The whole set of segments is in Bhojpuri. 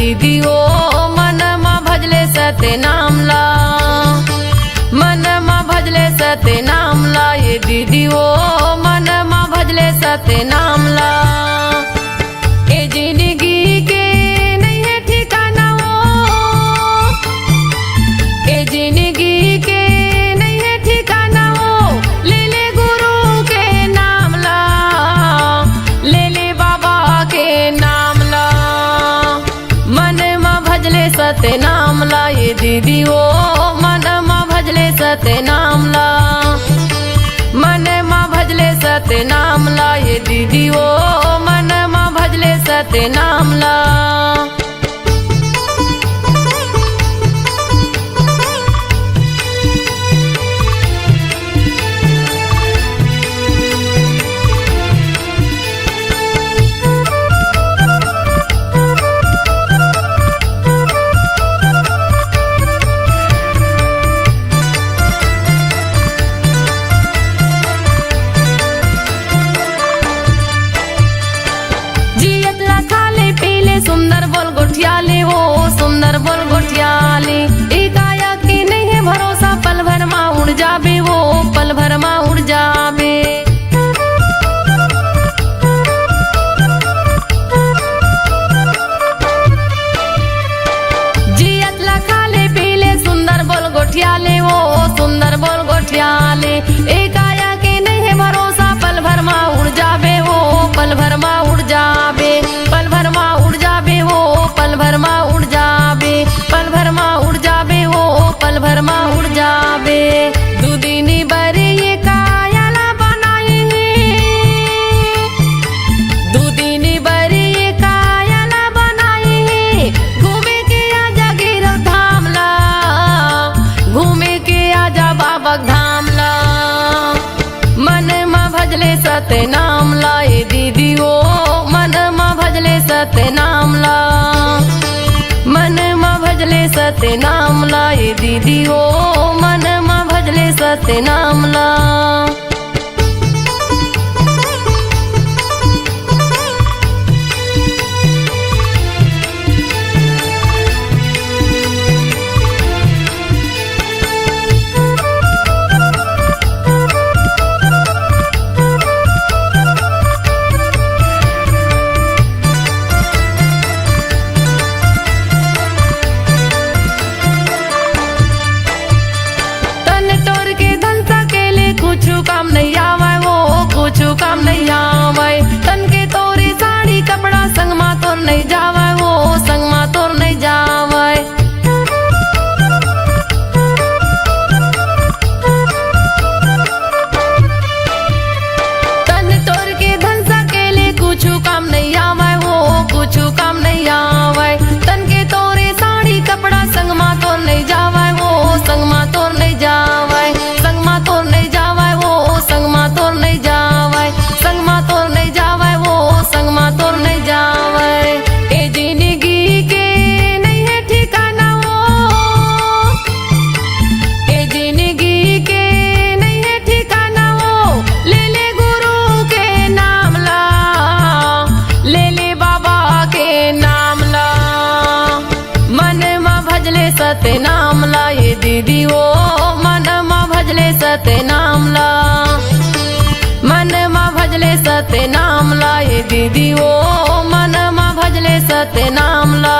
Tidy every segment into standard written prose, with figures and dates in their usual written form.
दीदी ओ मन मा भजले सते नाम ला, मन मा भजले सते नाम ला। ये दीदी ओ मन मा भजले सते नाम ला। ए जिंदगी के नहीं है ठिकाना वो, ए जिंदगी के नहीं है ठिकाना वो। ले ले गुरु के नाम ला, ले ले बाबा के नाम ला। मन मा भजले सते नाम ला। ये दीदी ओ मन मा भजले सते नाम ला, मन मा भजले सते नाम ला। ये दीदी ओ मन मा भजले सते नाम ला। सुंदर बोल गोठियाले हो, सुंदर बोल गोठियाले। एकाया की नहीं है भरोसा, पल भर मा उड़ जाबे वो, पल भर मा उड़ जाबे। जियत ला खाले पीले सुंदर बोल गोठियाले हो, सुंदर बोल गोठियाले। एकाया की नहीं है भरोसा, पल भर मा उड़ जाबे वो, पल भर मा उड़ जाबे। पल भर मा उड़ जाबे वो, पल भर मा उड़ जाबे। पल भर मा उड़ जाबे वो, पल भर मा उड़ जाबे। दुदिनी बरे ये कायाला बनाए हैं, दुदिनी बरे ये कायाला बनाए हैं। घूमे के आजा गिरल धाम ला, घूमे के आजा बाबा धाम ला। मन मा भजले सते नाम ला। ये दीदी ओ मन मा भजले सते नाम ला, मन मा भजले सते नाम ला। ये दीदी ओ मन मा भजले सते नाम ला। कुछ काम नहीं आवे वो, कुछ काम नहीं आवे। तन के तोरी साड़ी कपड़ा संग मा तोर नहीं जावे वो, संग मा तोर नहीं जावे। तन तोर के धन सकेले कुछ काम नहीं आवे वो, कुछ काम नहीं आवे। तन के तोरे साड़ी कपड़ा संग मा तोर नहीं जावे वो, संग मा तोर नहीं जावे। संग मा तोर नहीं जावे वो, संग मा तोर नहीं जावे। संग मा तोर नहीं जावे वो, संग मा तोर नहीं जावे। ए जिंदगी के नहीं है ठिकाना वो, ए जिंदगी के नहीं है ठिकाना वो। ले ले गुरु के नाम ला, ले ले बाबा के नाम ला। मन मा भजले सते नाम ला। ये दीदी ओ मन मा भजले सते नाम ला, मन मा भजले सते नाम ला। ये दीदी ओ मन मा भजले सते नाम ला।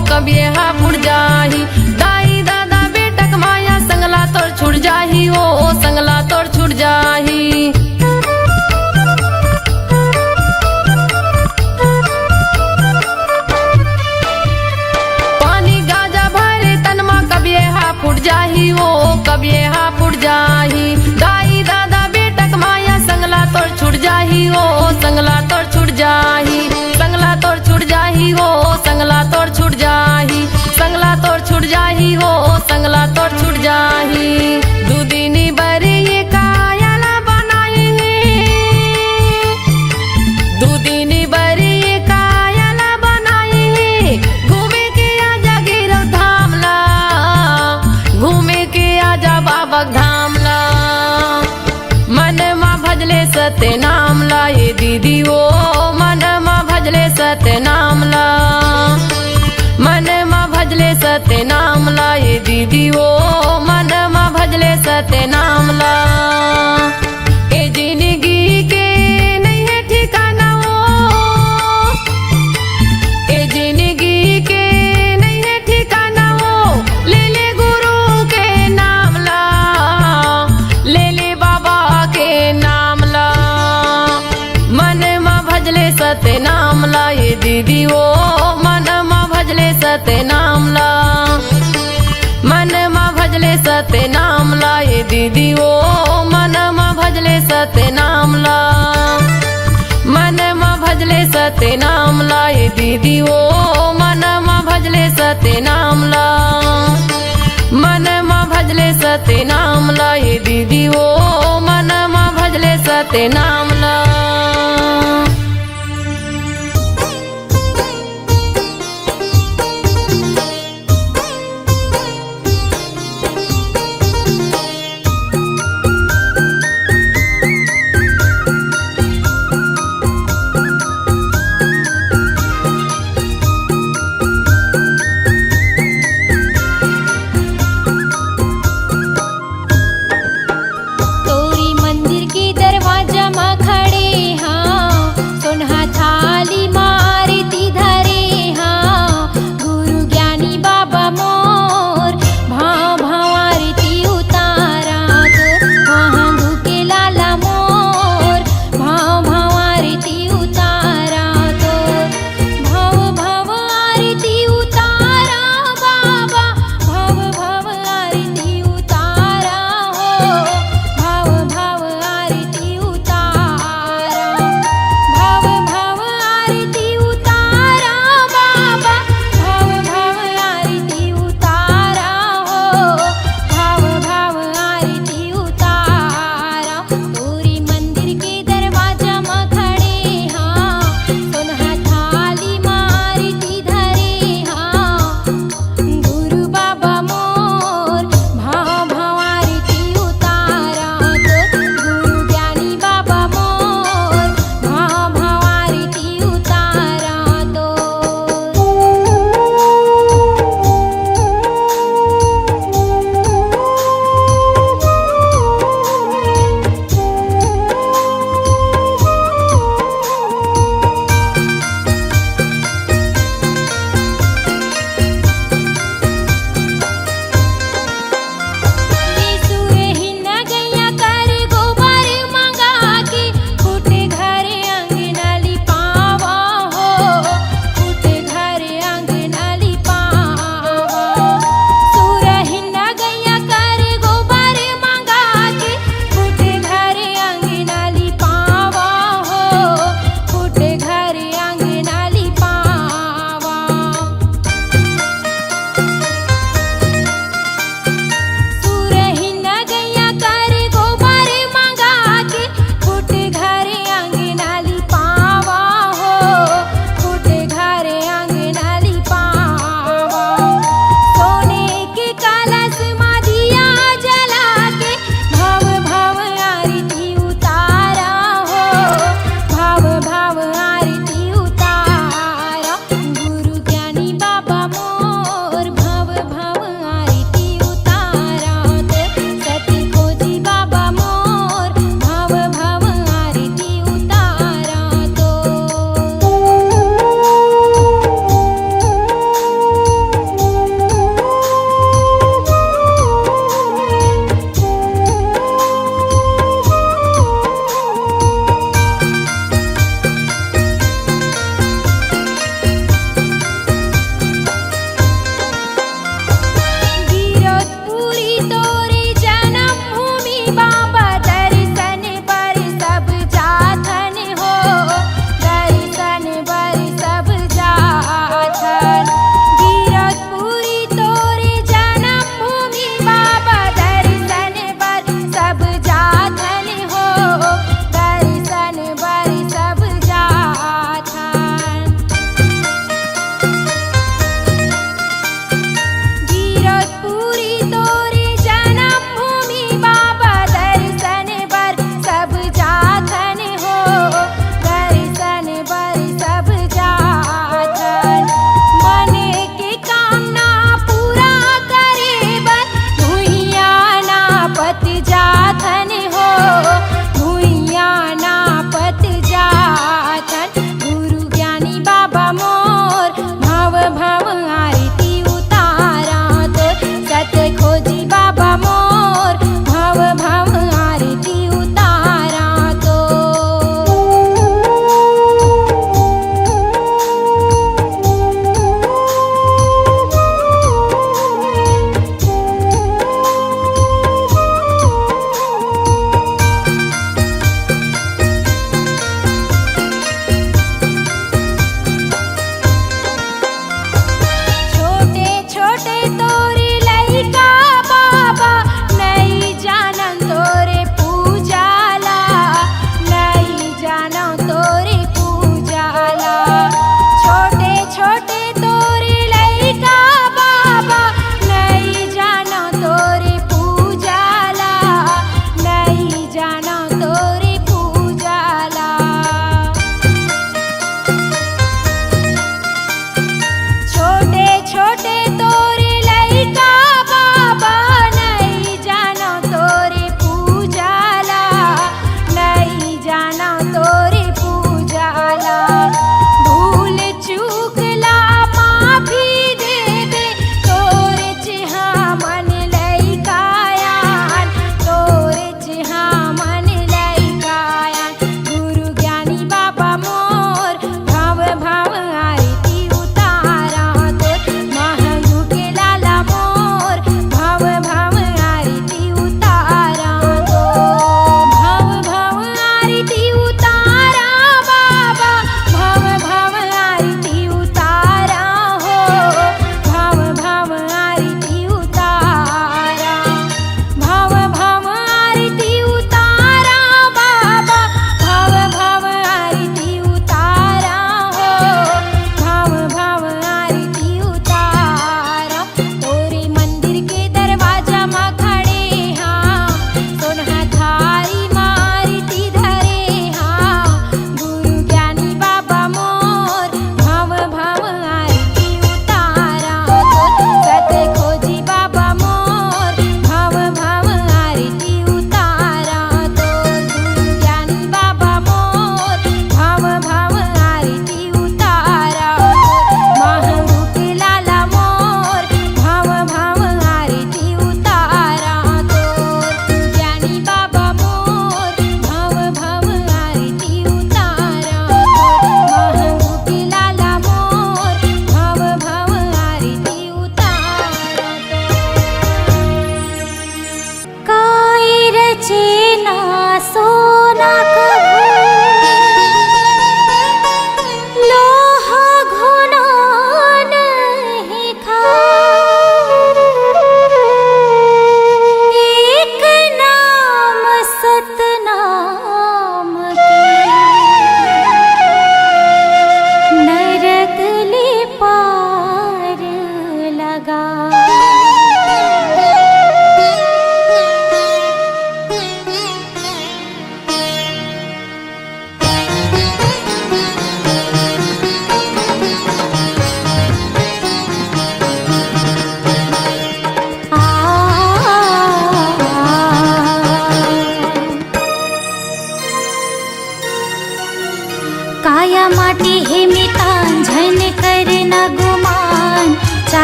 कभी हा फुट जाही। दाई दादा बेटक माया संगला तोड़ छुट जाही हो, संगला तोड़ छुट जाही। पानी गाजा भरे तनमा कभी हा फुट जाही हो, कभी हा फुट जाही। दाई दादा बेटक माया संगला तोड़ छुट जाही हो, संगला तोड़ छुट जाही। संगला तोड़ छुट जाही हो, जाही हो संगला तोड़ छूट जाही। दू दिनी बरी ये कायला बनाई, दू दिनी बरी ये कायला बनाई। घूमे के आजा गिरव धामला, घूमे के आजा बाबा धामला। मन मा भजले सत्य नामला ये दीदी ओ, मन मा भजले सत्य नामला। मन मा भजले सत्य नामला ये दीदी ओ, मन मा भजले सत्य नामला। ए जिंदगी के नहीं है ठिकाना ओ, ए जिंदगी के नहीं है ठिकाना ओ। ले ले गुरु के नामला, ले ले बाबा के नामला। मन मा भजले सत्य नामला ये दीदी ओ, मन मा भजले सत्य नामला। मन मा भजले सत्य नामला ये दीदी ओ, मन मा भजले सत्य नामला। मन मा भजले सत्य नामला ये दीदी ओ, मन मा भजले सत्य नामला। मन मा भजले सत्य नामला ये दीदी ओ, मन मा भजले सत्य नामला। तोरी मंदिर की दरवाजा मा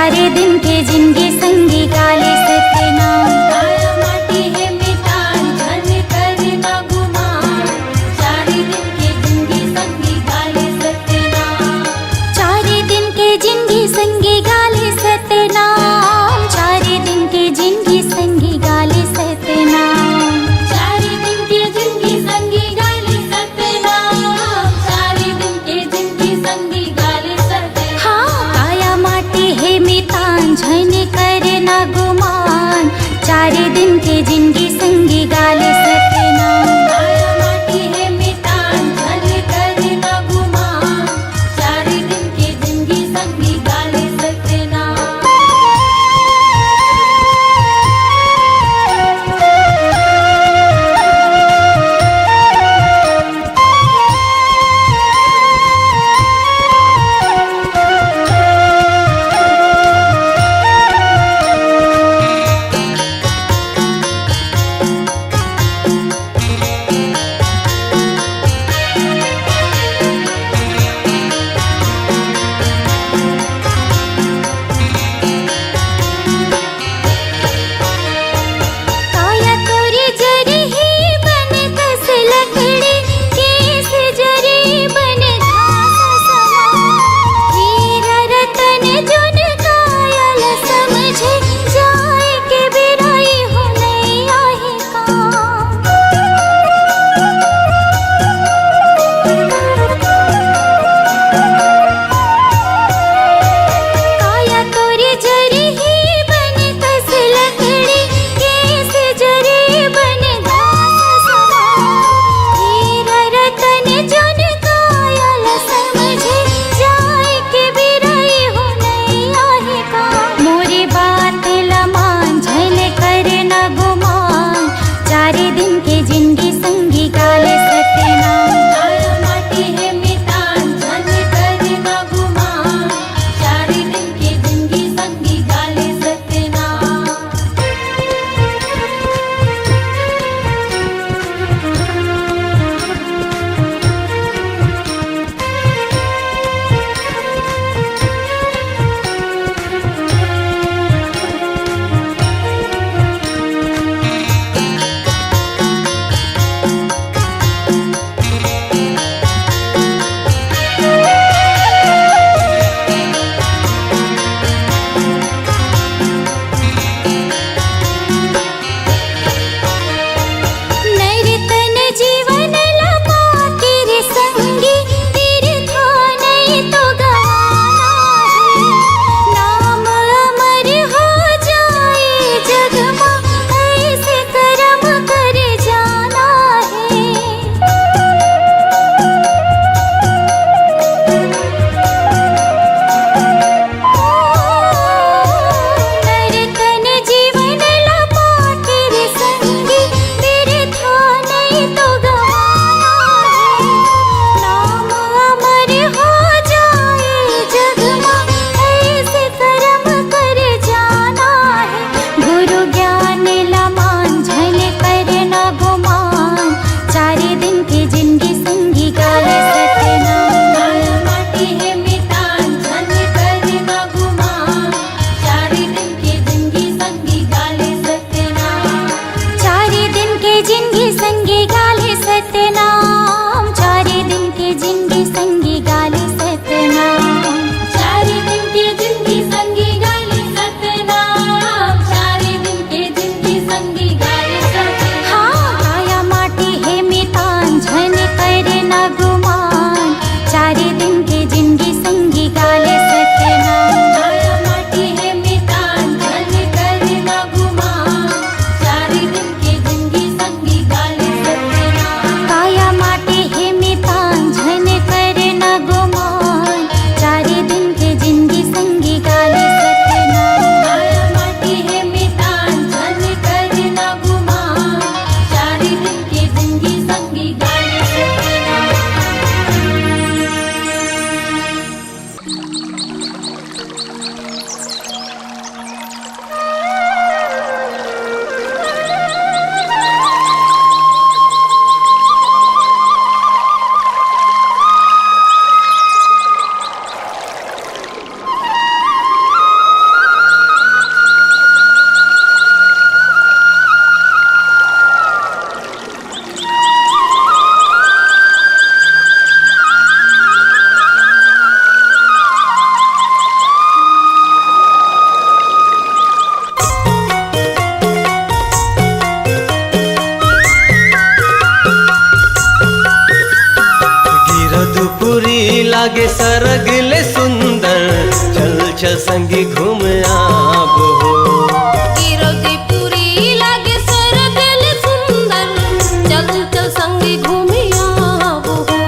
चारे दिन के जिंदगी संगी गाले सत्यनाम। काया माटी है मितान झन करे ना गुमान, चारे दिन के जिंदगी संगी गाले सत्यनाम। चारे दिन के जिंदगी संगी गाले सत्यनाम। चारे दिन के जिंदगी संगी गाले सत्यनाम। चारे दिन के जिंदगी संगी गाले सत्यनाम, चारे दिन के जिंदगी संगी गाले सत्यनाम। हाँ काया माटी है मितान झन करे ना गुमान, चारे दिन के जिंदगी संगी गाले सत्यनाम। काया माटी है मितान झन करे ना गुमान, चारे दिन के जिंदगी संगी गाले सत्यनाम। लागे सरग ले सुंदर, चल चल संगी घूम आबो हो। गिरदपुरी लागे सरग ले सुंदर, चल चल संगी घूमे आबो हो।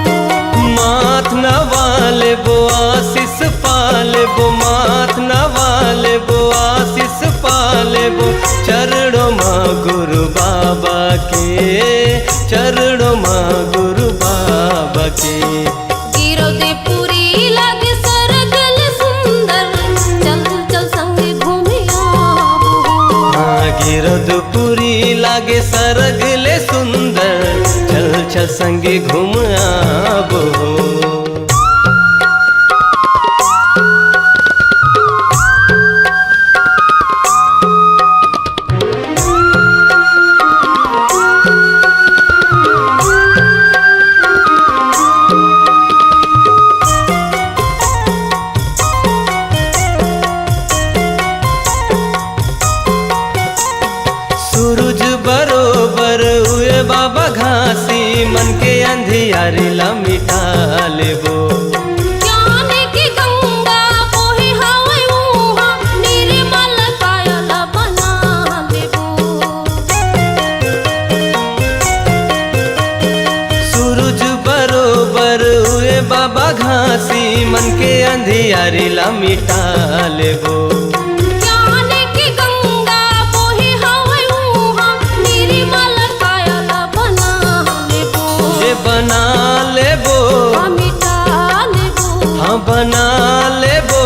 माथ नवाले बो आशीष पाले बो, माथ नवाले बो आशीष पाले बो, चरणों माँ गुरु बाबा के, चरणों माँ गुरु बाबा के। गिरदपुरी लागे सरग ले सुंदर, चल चल संगी घूमे आबो हो। हाँ गिरदपुरी लागे सरग ले सुंदर, चल चल संगी घूम आबो हो। सूरज बरोबर हुए बाबा घासी, मन के अंधियारी ला मिटा लेबो। ज्ञान की गंगा बोहे हवै उहाँ, निर्मल कायल बना लेबो। सूरज बरोबर हुए बाबा घासी, मन के अंधियारी ला मिटा लेबो। ज्ञान की गंगा बोहे हवै उहाँ, निर्मल कायल बना लेबो। ये बना लेबो, मिटा लेबो, हाँ बना लेबो।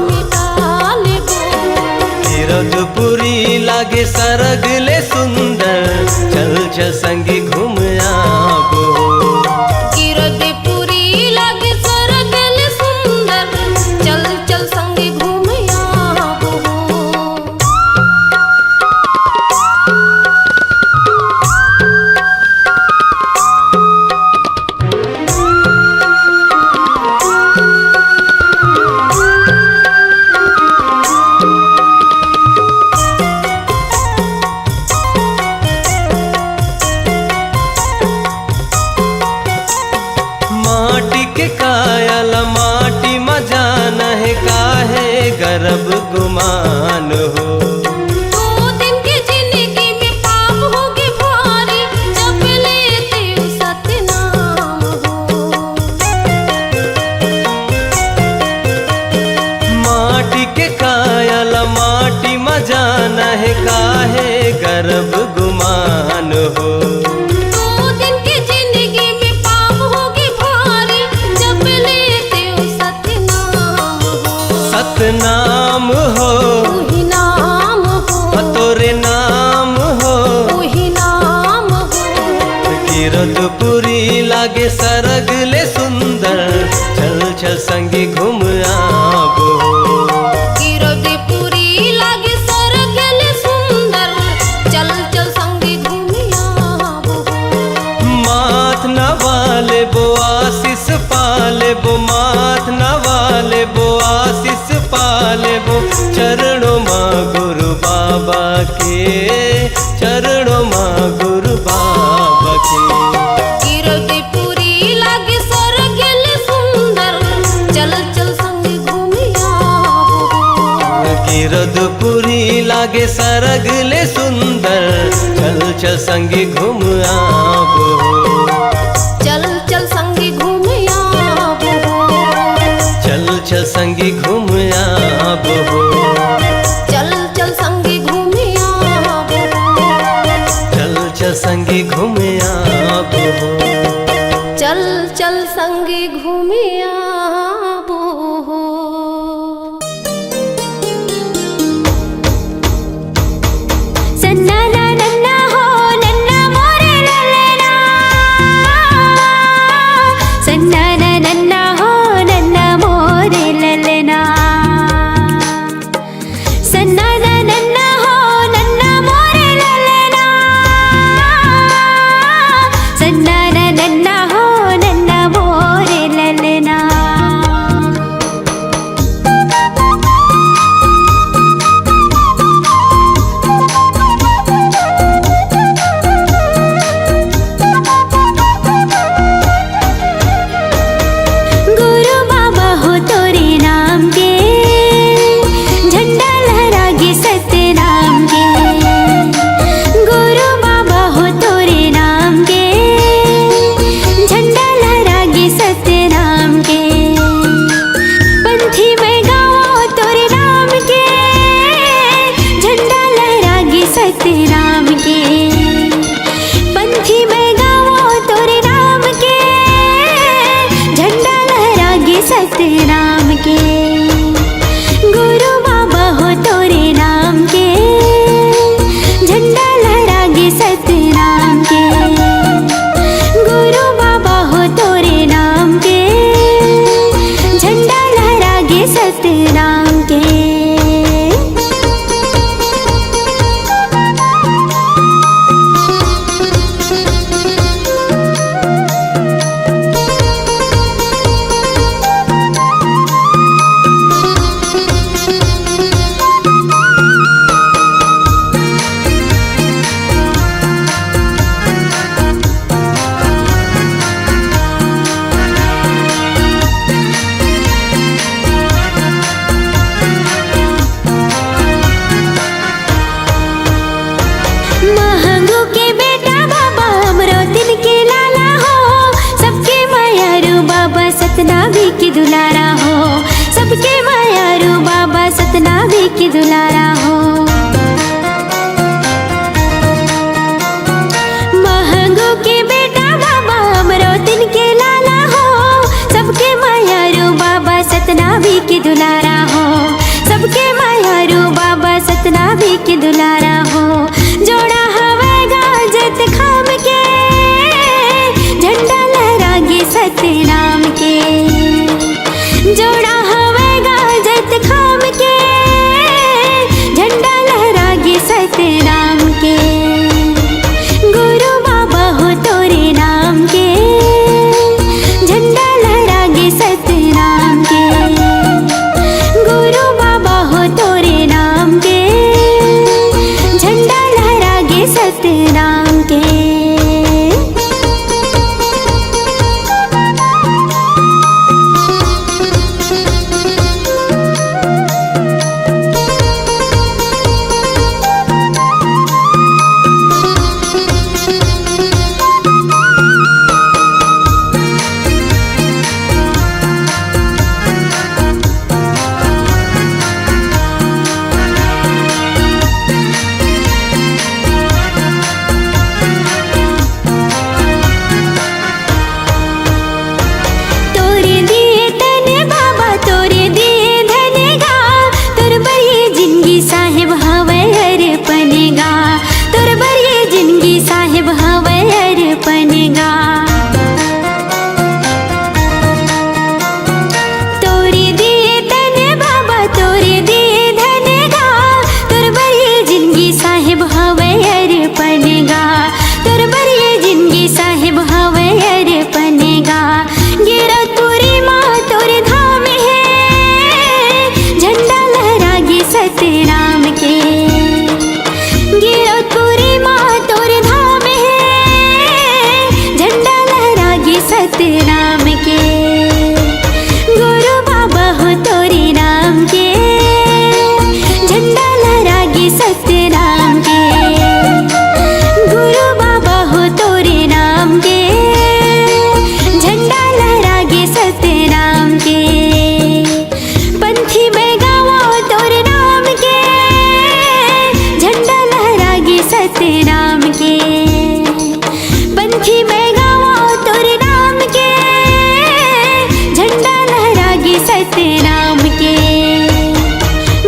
मिटा लेबो। गिरदपुरी लागे सरग ले सुंदर, चल चल संगी घूम आबो। गिरदपुरी लागे सरग ले सुंदर, चल चल संगे घूमे आबो हो। माटी के कायल माटी मजान है, काहे गर्भ गुमान हो। दो दिन की जिंदगी में पाप होगी भारी, जब लेते हो सतनाम हो। माटी के कायल माटी मजान है, काहे गर्भ गुमान हो। दो दिन की जिंदगी में पाप होगी भारी, जब लेते हो सतनाम हो। सतनाम हो, वही नाम हो, तोरे नाम हो। वही नाम हो। गिरदपुरी लागे सरग ले सुंदर, चल चल संगी घूम आबो। गिरदपुरी लागे सरग ले सुंदर, चल चल संगे घूमे आबो हो। माथ नवाले बो आशीष पाले बो, माथ नवाले बो आशीष पाले बो, चरणों माँ गुरु बाबा के, चरणों माँ गुरु बाबा के। गिरदपुरी लागे सरग ले सुंदर, चल चल संगे घूमे आबो हो। गिरदपुरी लागे सरग ले सुंदर, चल चल संगी घूम आबो। चल चल संगे घूमे आबो हो। चल चल संगी घूम आबो। चल चल संगे घूमे आबो हो। चल चल संगी घूम आबो। चल चल संगे घूमे आबो हो। सन्ना ना नन्ना हो नन्ना मोरे ललना, दुलारा हो, सबके मायारू बाबा सतनामी के दुलारा हो। महंगू के बेटा बाबा अमरोतिन के लाला हो, सबके मायारू बाबा सतनामी के दुलारा हो, सबके मायारू बाबा सतनामी के दुलारा हो। जोड़ा हवेगा जत खाम के, झंडा लहरागे सतनाम के। जोड़ा हवेगा जत खाम के, झंडा लहरागे सतनाम के। गुरु बाबा हो तोरे नाम के, झंडा लहरागे सतनाम के। गुरु बाबा हो तोरे नाम के, झंडा लहरागे सतनाम के। तोरे दिए तने बाबा तोरे दिए धनेगा, तोर बरिए जिंदगी साहेब हवे अर्पणेगा, तोर बरिए जिंदगी साहेब हवे अर्पणेगा। तोरे दिए तने बाबा तोरे दिए धनेगा, तोर बरिए जिंदगी साहेब हवे अर्पणेगा, तोर बरिए जिंदगी साहेब हवे अर्पणेगा। गिरतपुरी माँ तोरे धाम है, झंडा लहरागे सतनाम के। गिरतपुरी माँ तोरे धाम है, झंडा लहरागे सतनाम के। गुरु बाबा हो तोरे नाम के, झंडा लहरागे सतनाम के। गुरु बाबा हो तोरे नाम के, झंडा लहरागे सतनाम के। पंथी में गावो तोरे नाम के, झंडा लहरागे सतनाम के। पंथी में गावो तोरे नाम के, झंडा लहरागे सतनाम के।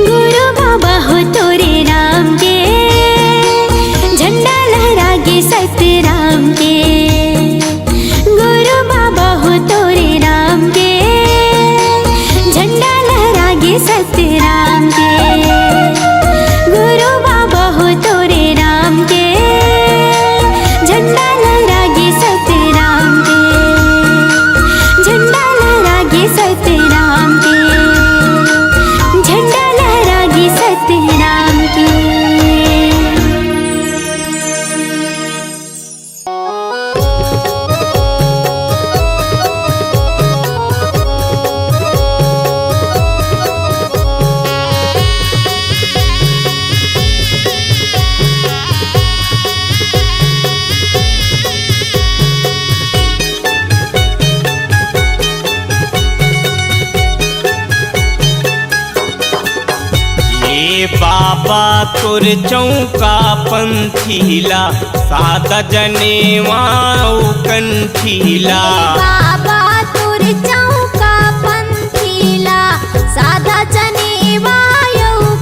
गुरु बाबा हो तोरे नाम के, झंडा लहरागे सतनाम के। गुरु बाबा हो तोरे नाम के, झंडा लहरागे सतनाम के। गुरु बाबा हो तोरे नाम के, झंडा लहरागे सतनाम के। झंडा लहरागे सतनाम के, झंडा लहरागे सतनाम के। ये बाबा तोर चौका पंथीला, सादा जनेवा कंठीला। बाबा तोर चौका पंथीला, सादा जनेवा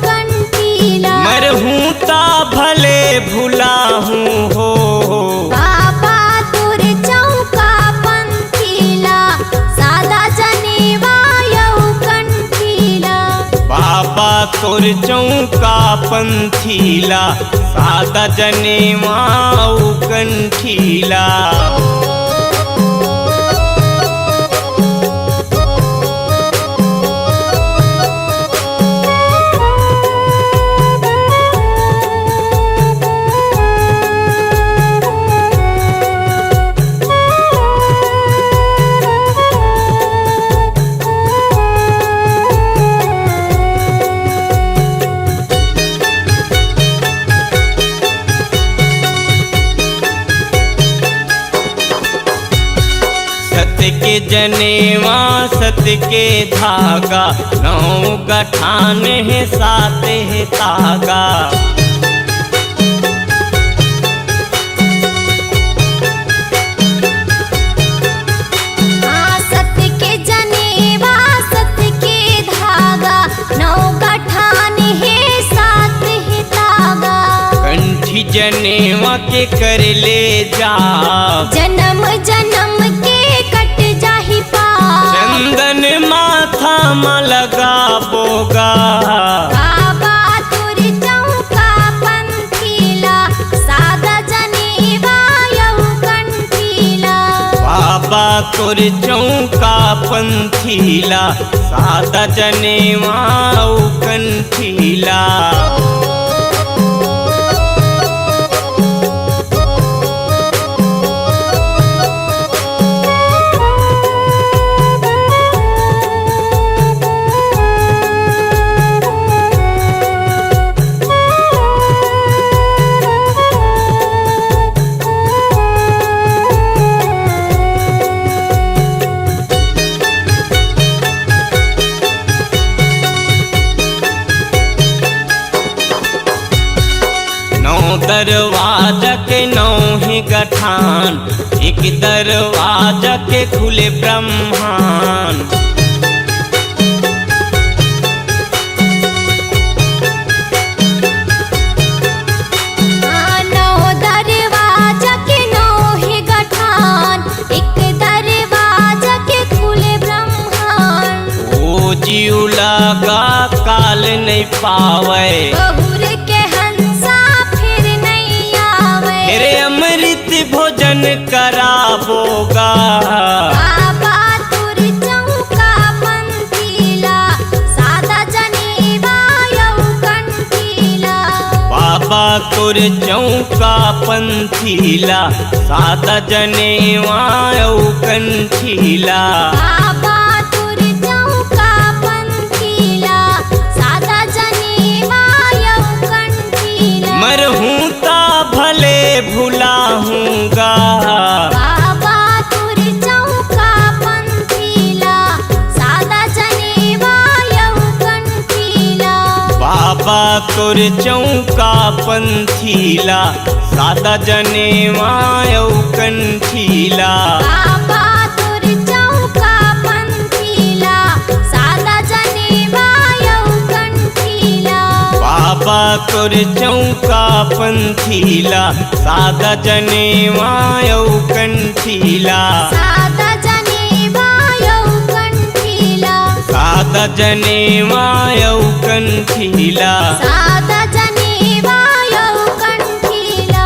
कंठीला। मरहूं ता भले भुला हूँ हो, बाबा तोर चौका पंथीला, सादा जनेवा कंठीला। बाबा तोर चौका पंथीला, सादा जनेवा कंठीला। जनेवा सत के धागा, 9 गठान है 7 है तागा। सत के जनेवा सत के धागा, 9 गठान है 7 है तागा। कंठी जनेवा के कर ले जा, जन्म जन्म के कट जाहि पाप। चंदन माथा में लगा बोगा, बाबा तुर चौका पंथीला, सादा जनेवा यऊ कंठीला। बाबा तोर चौका पंथीला, सादा जनेवा कंठीला। दरवाजा के 9 ही गठान, एक दरवाजा के खुले ब्रह्मांड। 9 दरवाजा के 9 ही गठान, एक दरवाजा के खुले ब्रह्मांड। ओ जीव लगा काल नहीं पावे, बहुर के हंसा फिर नहीं आवे। मेरे अमृत भोजन कराबोगा, बाबा तुर चौका पंथीला, सादा जनेवा यऊ कंठीला। बाबा तोर चौका पंथीला, सादा जनेवा कंठीला। बाबा तुर चौका पंथीला, सादा जनेवा यऊ कंठीला। मरहूं ता भले भुलाऊंगा, बाबा तुर चौका पंथीला, सादा जनेवा यऊ कंठीला। बाबा तोर चौका पंथीला, सादा जनेवा कंठीला। बाबा तुर चौका पंथीला, सादा जनेवा यऊ कंठीला। बाबा तोर चौका पंथीला, सादा जनेवा कंठीला। सादा जनेवा यऊ कंठीला, सादा जनेवा कंठीला। सादा जनेवा यऊ कंठीला।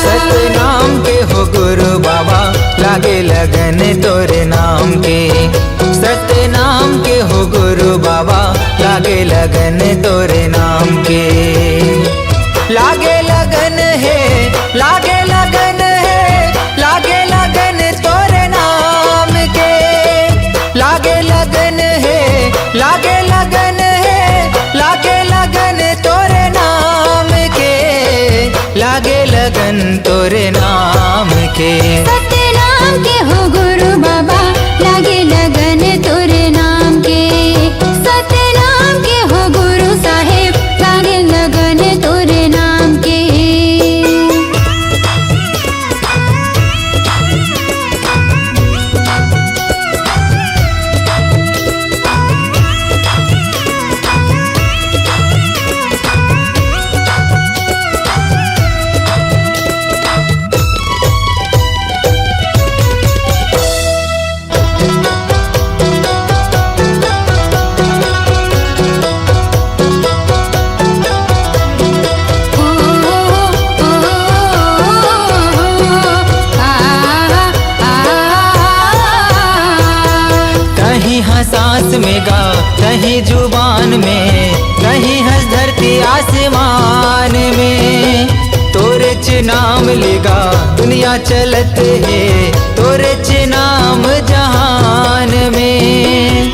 सतनाम के हो गुरु बाबा, लागे लगन तोरे नाम के। सतनाम के हो गुरु बाबा, लागे लगन तोरे नाम के। लागे लगन है, लागे लगन है, लागे लगन तोरे नाम के। लागे लगन है, लागे लगन है, लागे लगन तोरे नाम के। लागे लगन तोरे नाम के। सतनाम के हो गुरु बाबा, लागे लगन तोरे नाम के। सतनाम के हो गुरु साहेब, लागे लगन तोरे नाम के। कहीं जुबान में, कहीं हंस धरती आसमान में। तोरे च नाम लेगा दुनिया चलत है, तोरे च नाम जहान में।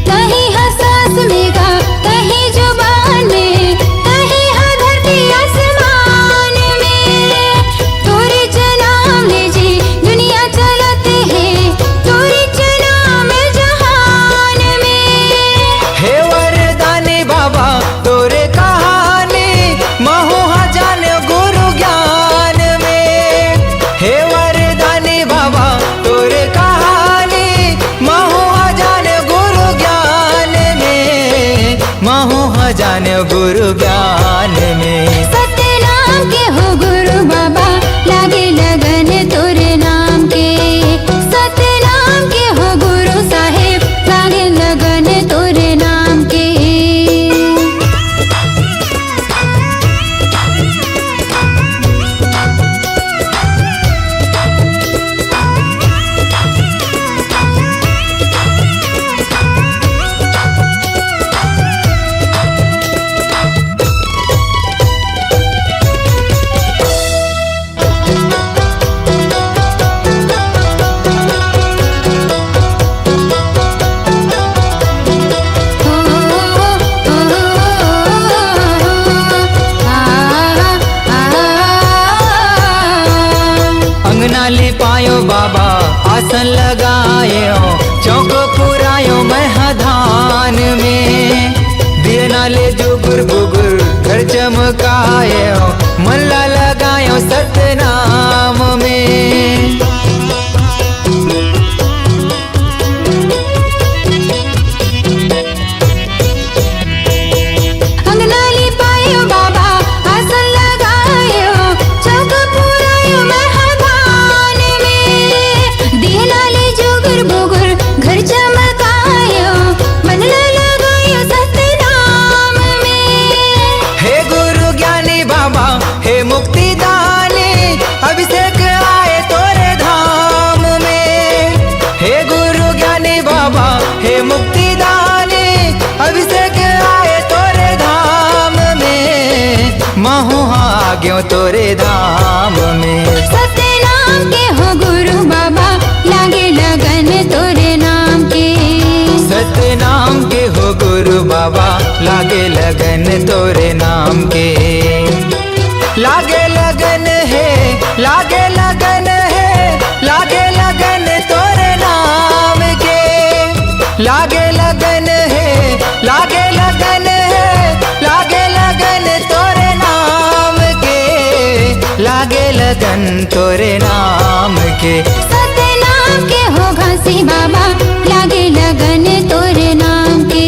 कहीं हंसास में गा, कहीं जुबान में, कहीं हाँ धरती आसमान में। तोरे च नाम ले जी दुनिया चलत है, तोरे च नाम जहान में। हे वरदानी बाबा तोरे कहानी, महू जान गुरु ज्ञान में। हे वरदानी बाबा तोरे कहानी, महू जान गुरु ज्ञान में, महू जान गुरु ज्ञान में। सतनाम के हो गुरु बाबा लागे लगन तोरे नाम के। सतनाम के हो गुरु साहेब लागे लगन तोरे नाम के। अंगना लिपायो बाबा आसन लगायो, चौक पुरायो महधान में। दिए नाले जुगुर बुगुर घर चमकायो, मल्ला लगायो सतनाम में। अंगना लिपायो बाबा आसन लगायो, चौक पुरायो महधान में। दिए नाले जुगुर बुगुर घर चमकायो, मनला लगायो सतनाम में। हे गुरु ज्ञानी बाबा हे मुक्ति दानी, अभिषेक आए तोरे धाम में। हे गुरु ज्ञानी बाबा हे मुक्ति दानी, अभिषेक आए तोरे धाम में, महू आ गयो तोरे धाम में। सतनाम के हो गुरु बाबा लागे लगन तोरे नाम के। सतनाम के हो गुरु बाबा लागे लगन तोरे नाम के। लागे लगन है, लागे लगन है, लागे लगन तोरे नाम के। लागे लगन है, लागे लगन है, लागे लगन तोरे नाम के। लागे लगन तोरे नाम के। सतनाम के हो घासी बाबा लागे लगन तोरे नाम के।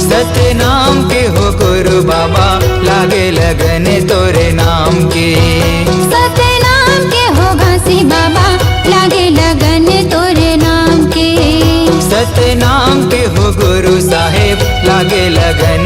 सतनाम के हो गुरु बाबा लागे लगन तोरे नाम के। सतनाम के हो घासी बाबा लागे लगन तोरे नाम के। सतनाम के हो गुरु साहेब लागे लगन